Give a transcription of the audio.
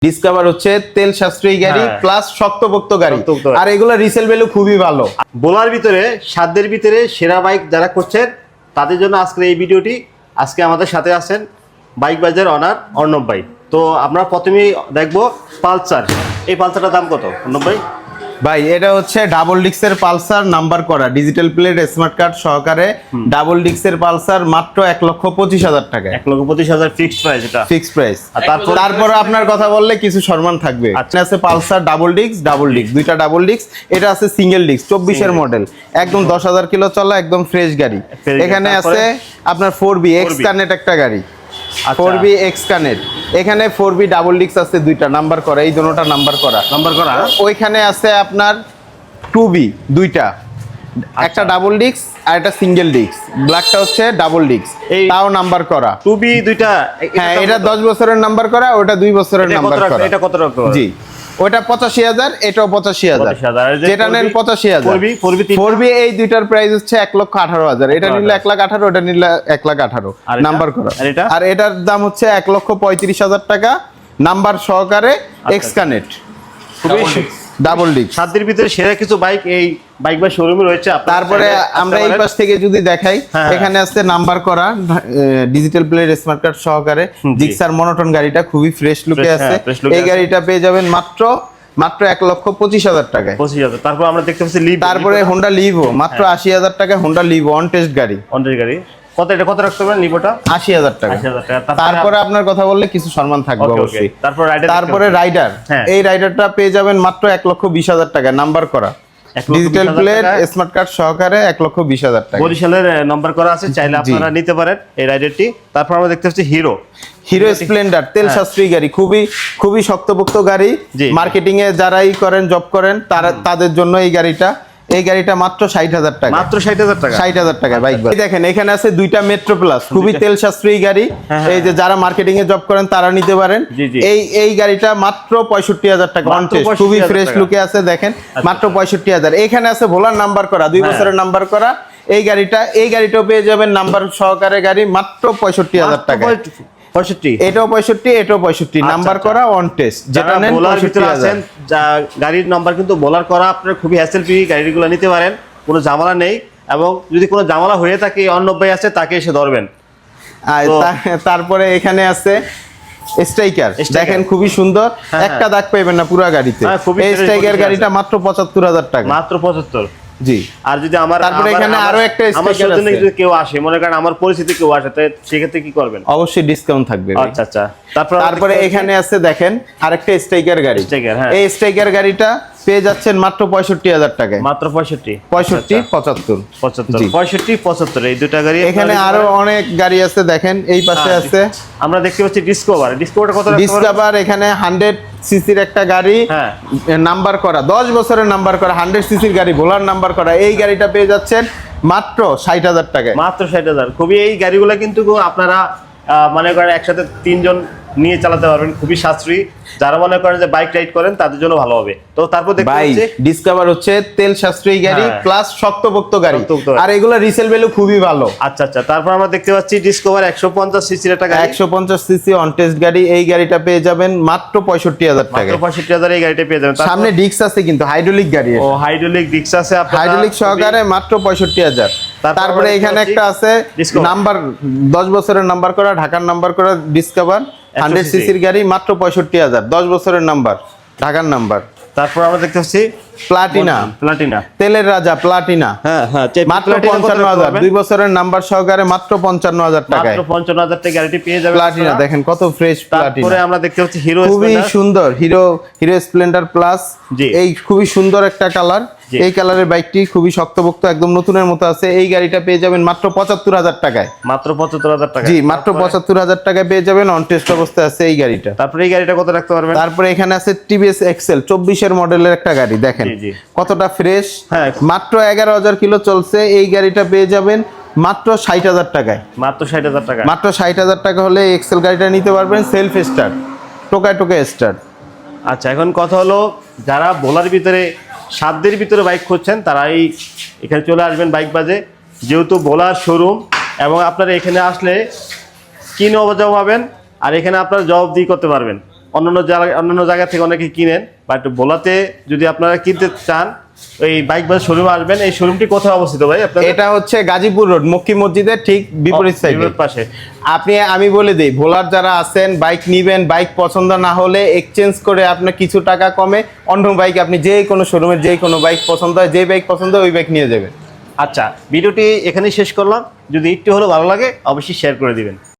Discover হচ্ছে তেল সাশ্রয়ী গাড়ি প্লাস শক্তপোক্ত গাড়ি, আর এগুলো রিসেল ভ্যালু খুবই ভালো। বোলার ভিতরে সাধ্যের ভিতরে সেরা বাইক যারা করছেন তাদের জন্য আজকের এই ভিডিওটি। আজকে আমাদের সাথে আছেন বাইক বাজার অনার অর্ণব ভাই। তো আমরা প্রথমেই দেখবো পালসার। এই পালসারটার দাম কত অর্ণব ভাই? ভাই এটা হচ্ছে ডাবল ডিক্সের পালসার, নাম্বার করা, ডিজিটাল প্লেট, স্মার্ট কার্ড সহকারে ডাবল ডিক্সের পালসার, মাত্র 1,25,000 টাকা। 1,25,000 ফিক্সড প্রাইস, এটা ফিক্সড প্রাইস। তারপর আপনার কথা বললে কিছু সম্মান থাকবে। আচ্ছা। আছে পালসার ডাবল ডিক্স, দুইটা ডাবল ডিক্স, এটা আছে সিঙ্গেল ডিক্স 24 এর মডেল, একদম 10,000 কিলো চলা, একদম ফ্রেশ গাড়ি। এখানে আছে আপনার 4B এক্স কানেক্ট একটা গাড়ি, 4B এক্স কানেক্ট। এখানে 4B ডাবল ডিক্স আছে দুইটা, নাম্বার করা, এই দুটোটা নাম্বার করা। ওইখানে আছে আপনার 2B দুইটা, একটা ডাবল ডিক্স আর একটা সিঙ্গেল ডিক্স। ব্ল্যাকটা হচ্ছে ডাবল ডিক্স, তাও নাম্বার করা। 2B দুইটা, হ্যাঁ এটা 10 বছরের নাম্বার করা, ওটা 2 বছরের নাম্বার করা। এটা কত টাকা? জি ওটা 85,000, এটাও 85,000, যেটা নেন 85,000। 4B এই দুইটার প্রাইস হচ্ছে 1,18,000, এটা নিলে 1,18,000, ওটা নিলে 1,18,000 নাম্বার করা। আর এটার দাম হচ্ছে 1,35,000 টাকা, নাম্বার সহকারে এক্স কানেক্ট ডাবল ডিক্স। সাধ্যের ভিতরে সেরা কিছু বাইক এই বাইক বা শোরুমে রয়েছে। তারপরে আমরা এই পাশ থেকে যদি দেখাই, এখানে আছে নাম্বার করা ডিজিটাল প্লেট, স্মার্ট কার্ড সহকারে জিক্সার মনোটন গাড়িটা খুবই ফ্রেশ লুকে আছে। এই গাড়িটা পেয়ে যাবেন মাত্র 1,25,000 টাকায়। 25,000। তারপর আমরা দেখতে পাচ্ছি লিভো। তারপরে হোন্ডা লিভো মাত্র 80,000 টাকা, হোন্ডা লিভো অন টেস্ট গাড়ি। কত, এটা কত রাখতে পারেন লিভোটা? 80,000 টাকা। তারপরে আপনার কথা বললে কিছু সম্মান থাকবে অবশ্যই। তারপরে রাইডার, এই রাইডারটা পেয়ে যাবেন মাত্র 1,20,000 টাকা, নাম্বার করা ডিজিটাল প্লেট, স্মার্ট কার্ড সহকারে 1,20,000 টাকা। বরিশালের নাম্বার করা আছে, চাইলে আপনারা নিতে পারেন এই রাইডারটি। তারপর আমরা দেখতে পাচ্ছি হিরো স্প্লেন্ডার তেল সাশ্রয়ী গাড়ি, খুবই শক্তপোক্ত গাড়ি। মার্কেটিং এ যারাই করেন, জব করেন, তাদের জন্য এই গাড়িটা মাত্র 60,000 টাকা। মাত্র 60,000 টাকা, 60,000 টাকা বাইক। দেখেন এখানে আছে দুইটা মেট্রো প্লাস, খুবই তেল সাশ্রয়ী গাড়ি। এই যে যারা মার্কেটিং এ জব করেন তারা নিতে পারেন। এই গাড়িটা মাত্র 65,000 টাকা, খুবই ফ্রেশ লুকে আছে। দেখেন মাত্র 65,000। এখানে আছে ভোলার নাম্বার করা, 2 বছরের নাম্বার করা এই গাড়িটাও পেয়ে যাবেন নাম্বার সহকারে গাড়ি, মাত্র 65,000 টাকা। 65, এটাও 65, এটাও 65, নাম্বার করা অন টেস্ট। যেটা নেন বোলার ভিতরে আছেন, গাড়ির নাম্বার কিন্তু বোলার করা, আপনারা খুবই হ্যাসেল ফ্রি গাড়িগুলো নিতে পারেন, কোনো ঝামেলা নেই। এবং যদি কোনো ঝামেলা হয়ে থাকে, অর্ণব ভাই আছে, তাকে এসে ধরবেন। তারপরে এখানে আছে স্ট্রাইকার, দেখেন খুবই সুন্দর, একটা দাগ পাইবেন না পুরো গাড়িতে। এই স্ট্রাইকার গাড়িটা মাত্র 75,000 টাকা, মাত্র 75। জি। আর যদি তারপরে এখানে আরো একটা স্টিকার আছে, যদি কেউ আসে, মনে করেন আমার পরিচিতি কেউ আসে, তাহলে সেক্ষেত্রে কি করবেন? অবশ্যই ডিসকাউন্ট থাকবে। আচ্ছা। তারপরে এখানে আছে দেখেন আরেকটা স্ট্রাইকার গাড়ি। এই স্ট্রাইকার গাড়িটা পেয়ে যাচ্ছেন মাত্র 65,000 টাকায়। মাত্র 65, 75 এই দুটো গাড়ি। এখানে আরো অনেক গাড়ি আছে, দেখেন এই পাশে আছে। আমরা দেখতে পাচ্ছি ডিসকভারটা কত? ডিসকভার এখানে 100 সিসির একটা গাড়ি, নাম্বার করা 10 বছরের নাম্বার করা, 100 সিসির গাড়ি, ভোলার নাম্বার করা। এই গাড়িটা পেয়ে যাচ্ছেন মাত্র 60,000 টাকায়। মাত্র 60,000। খুবই এই গাড়িগুলো কিন্তু আপনারা মনে করেন একসাথে 3 জন নিয়ে চালাতে পারবেন, খুবই সাশ্রয়ী। যারা মনে করেন যে বাইক রাইড করেন তাদের জন্য ভালো হবে। তো তারপর দেখতে পাচ্ছি ডিসকভার হচ্ছে তেল সাশ্রয়ী গাড়ি প্লাস শক্তপোক্ত গাড়ি, আর এগুলো রিসেল ভ্যালু খুবই ভালো। আচ্ছা। তারপর আমরা দেখতে পাচ্ছি ডিসকভার 150 সিসির একটা গাড়ি, 150 সিসি অন টেস্ট গাড়ি। এই গাড়িটা পেয়ে যাবেন মাত্র 65,000 টাকা। 65,000 এই গাড়িটা পেয়ে যাবেন। সামনে ডিস্ক আছে কিন্তু হাইড্রোলিক গাড়ি, হাইড্রোলিক ডিস্ক আছে আপনার, হাইড্রোলিক সহকারে মাত্র 65,000। তারপরে এখানে একটা আছে নাম্বার 10 বছরের নাম্বার করা, ঢাকার নাম্বার করা ডিসকভার 100 সিসির গাড়ি, মাত্র 65,000, 10 বছরের নাম্বার, ঢাকার নাম্বার। তারপর আমরা দেখতে পাচ্ছি প্লাটিনা তেলের রাজা প্লাটিনা, মাত্র 55,000, 2 বছরের নাম্বার সহকারে, মাত্র 55,000 টাকায়। 55,000 টাকা গাড়িটি পেয়ে যাবেন প্লাটিনা। দেখেন কত ফ্রেশ প্লাটিনা। তারপরে আমরা দেখতে পাচ্ছি হিরো, খুবই সুন্দর হিরো স্প্লেন্ডার প্লাস। এই খুবই সুন্দর একটা কালার, এই কালারের বাইকটি খুবই শক্তপোক্ত, একদম নতুনের মতো আছে। এই গাড়িটা পেয়ে যাবেন মাত্র 75,000 টাকায়। মাত্র 75,000 টাকা, জি মাত্র 75,000 টাকায় পেয়ে যাবেন, অন টেস্ট অবস্থায় আছে এই গাড়িটা। তারপরে এই গাড়িটা কত রাখতে পারবেন? তারপরে এখানে আছে টিভিএস এক্সেল 24 এর মডেলের একটা গাড়ি, দেখেন কতটা ফ্রেশ, মাত্র 11,000 কিলো চলছে। এই গাড়িটা পেয়ে যাবেন মাত্র 60,000 টাকায়। মাত্র 60,000 টাকা, মাত্র 60,000 টাকা হলে এক্সেল গাড়িটা নিতে পারবেন, সেলফ স্টার্ট, টোকায় স্টার্ট। আচ্ছা, এখন কথা হলো যারা ভোলার ভিতরে সাধ্যের ভিতরে বাইক খুঁজছেন তারা এখানে চলে আসবেন বাইক বাজে, যেহেতু ভোলার শোরুম। এবং আপনারা এখানে আসলে কি নবজাও পাবেন, আর এখানে আপনারা জবাবদিহি করতে পারবেন। অন্যান্য জায়গা থেকে অনেকে কিনেন, বাট ভোলাতে যদি আপনারা কিনতে চান ওই বাইক বাজার শোরুমে আসবেন। এই শোরুমটি কোথায় অবস্থিত ভাই আপনাদের? এটা হচ্ছে গাজীপুর রোড মক্কি মসজিদের ঠিক বিপরীত সাইডে পাশে। আমি বলে দিই, ভোলার যারা আছেন বাইক নিবেন, বাইক পছন্দ না হলে এক্সচেঞ্জ করে আপনার কিছু টাকা কমে অন্য বাইক আপনি যে কোনো শোরুমের যে কোনো বাইক পছন্দ হয়, যে বাইক পছন্দ হয় ওই বাইক নিয়ে যাবেন। আচ্ছা, ভিডিওটি এখানেই শেষ করলাম। যদি একটু হলেও ভালো লাগে অবশ্যই শেয়ার করে দিবেন।